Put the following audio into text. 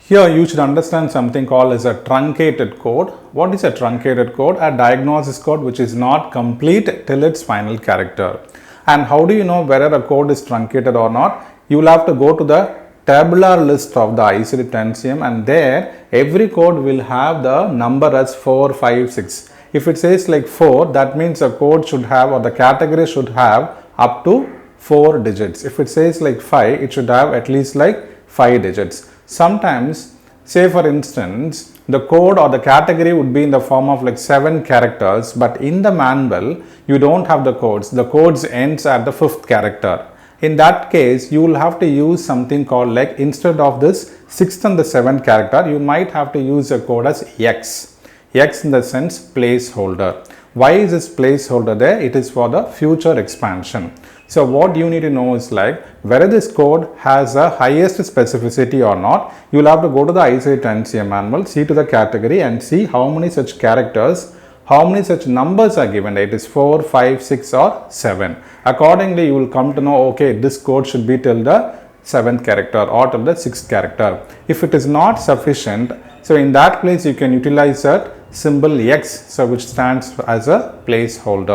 Here you should understand something called as a truncated code. What is a truncated code? A diagnosis code which is not complete till its final character. And how do you know whether a code is truncated or not? You will have to go to the tabular list of the ICD 10cm, and there every code will have the number as 4, 5, 6. If it says like 4, that means a code should have, or the category should have up to 4 digits. If it says like 5, it should have at least like 5 digits. Sometimes, say for instance, the code or the category would be in the form of like 7 characters, but in the manual you don't have the codes. The codes ends at the 5th character. In that case, you will have to use something called like, instead of this 6th and the 7th character, you might have to use a code as X. X in the sense placeholder. Why is this placeholder there? It is for the future expansion. So what you need to know is like whether this code has a highest specificity or not. You will have to go to the ICD 10cm manual, see to the category and see how many such characters, how many such numbers are given. It is 4, 5, 6 or 7. Accordingly, you will come to know, okay, this code should be till the 7th character or till the 6th character. If it is not sufficient, so in that place you can utilize that symbol X, so which stands as a placeholder.